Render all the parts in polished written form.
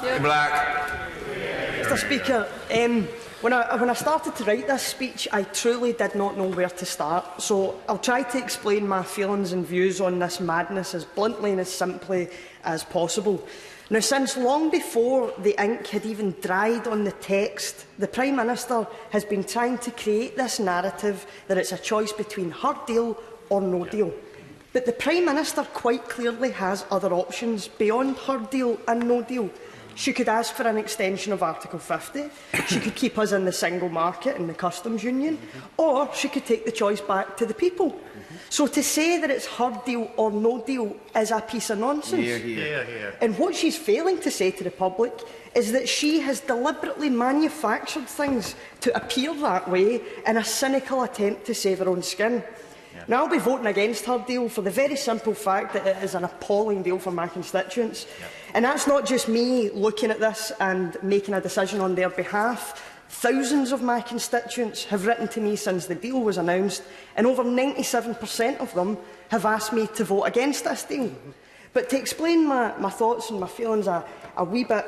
Black. Mr. Speaker, when I started to write this speech, I truly did not know where to start. So I'll try to explain my feelings and views on this madness as bluntly and as simply as possible. Now, since long before the ink had even dried on the text, the Prime Minister has been trying to create this narrative that it's a choice between her deal or no deal. But the Prime Minister quite clearly has other options beyond her deal and no deal. She could ask for an extension of Article 50, she could keep us in the single market and the customs union, or she could take the choice back to the people. So to say that it's her deal or no deal is a piece of nonsense. And what she's failing to say to the public is that she has deliberately manufactured things to appear that way in a cynical attempt to save her own skin. Now, I'll be voting against her deal for the very simple fact that it is an appalling deal for my constituents. And that's not just me looking at this and making a decision on their behalf. Thousands of my constituents have written to me since the deal was announced, and over 97% of them have asked me to vote against this deal. But to explain my thoughts and my feelings a wee bit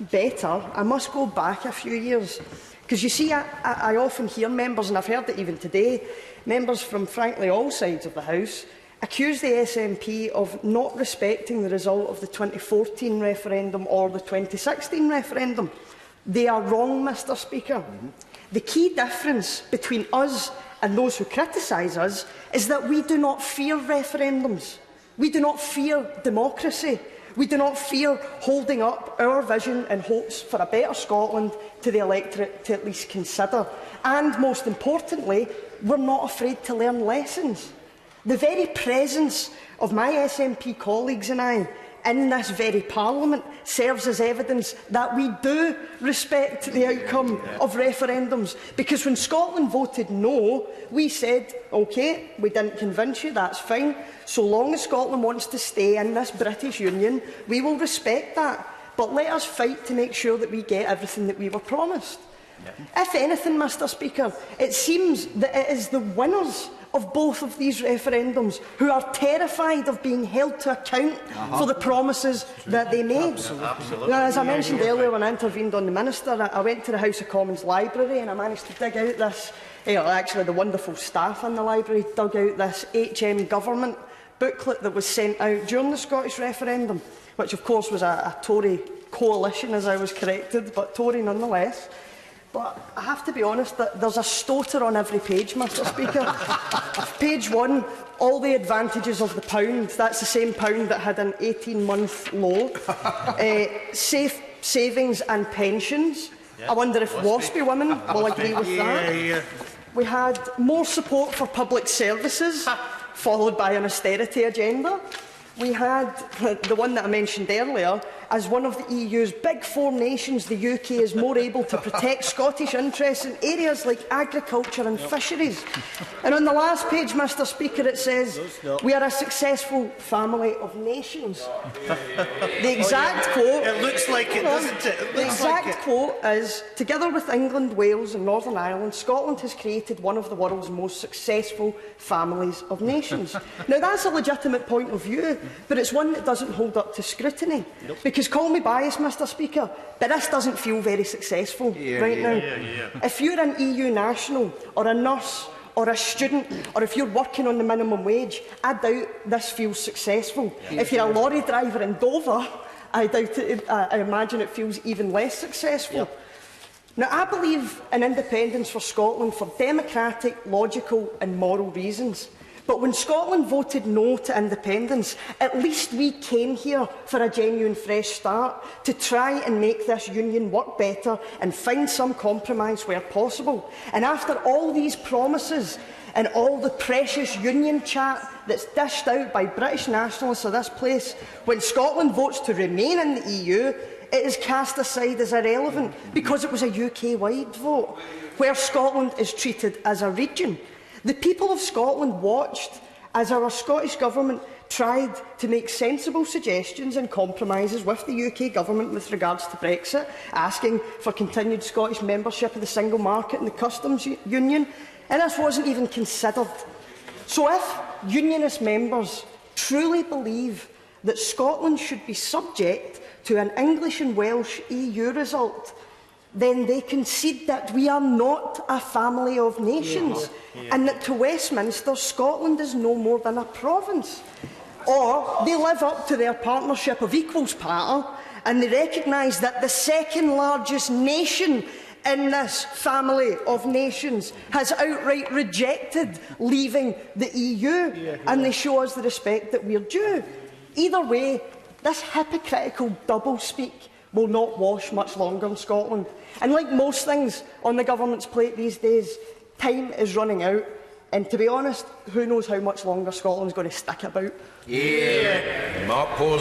better, I must go back a few years. Because you see, I often hear members, and I've heard it even today, members from frankly all sides of the House accuse the SNP of not respecting the result of the 2014 referendum or the 2016 referendum. They are wrong, Mr. Speaker. The key difference between us and those who criticise us is that we do not fear referendums. We do not fear democracy. We do not fear holding up our vision and hopes for a better Scotland to the electorate to at least consider. And most importantly, we're not afraid to learn lessons. The very presence of my SNP colleagues and I in this very Parliament serves as evidence that we do respect the outcome of referendums. Because when Scotland voted no, we said, OK, we didn't convince you, that's fine. So long as Scotland wants to stay in this British Union, we will respect that. But let us fight to make sure that we get everything that we were promised. If anything, Mr. Speaker, it seems that it is the winners of both of these referendums who are terrified of being held to account for the promises that they made. Now, as I mentioned earlier when I intervened on the Minister, I went to the House of Commons library and I managed to dig out this, actually the wonderful staff in the library dug out this HM Government booklet that was sent out during the Scottish referendum, which of course was a Tory coalition, as I was corrected, but Tory nonetheless. But I have to be honest, that there's a stoter on every page, Mr. Speaker. Page 1, all the advantages of the pound. That's the same pound that had an 18-month low. Safe savings and pensions. I wonder if WASPy women will agree with that. We had more support for public services, followed by an austerity agenda. We had the one that I mentioned earlier. As one of the EU's big four nations, the UK is more able to protect Scottish interests in areas like agriculture and fisheries. And on the last page, Mr. Speaker, it says, we are a successful family of nations. The exact quote... It looks like it, doesn't it? The exact quote is, together with England, Wales and Northern Ireland, Scotland has created one of the world's most successful families of nations. Now, that's a legitimate point of view, but it's one that doesn't hold up to scrutiny. Because, call me biased, Mr. Speaker, but this doesn't feel very successful right now. If you're an EU national, or a nurse, or a student, or if you're working on the minimum wage, I doubt this feels successful. If you're a lorry driver in Dover, I imagine it feels even less successful. Now, I believe in independence for Scotland for democratic, logical and moral reasons. But when Scotland voted no to independence, at least we came here for a genuine fresh start to try and make this union work better and find some compromise where possible. And after all these promises and all the precious union chat that's dished out by British nationalists of this place, when Scotland votes to remain in the EU, it is cast aside as irrelevant because it was a UK-wide vote, where Scotland is treated as a region. The people of Scotland watched as our Scottish Government tried to make sensible suggestions and compromises with the UK Government with regards to Brexit, asking for continued Scottish membership of the single market and the customs union, and this wasn't even considered. So if unionist members truly believe that Scotland should be subject to an English and Welsh EU result, then they concede that we are not a family of nations, and that to Westminster, Scotland is no more than a province. Or they live up to their partnership of equals pattern, and they recognise that the second largest nation in this family of nations has outright rejected leaving the EU, and they show us the respect that we are due. Either way, this hypocritical doublespeak will not wash much longer in Scotland. And like most things on the government's plate these days, time is running out. And to be honest, who knows how much longer Scotland's going to stick about? Mark Pause.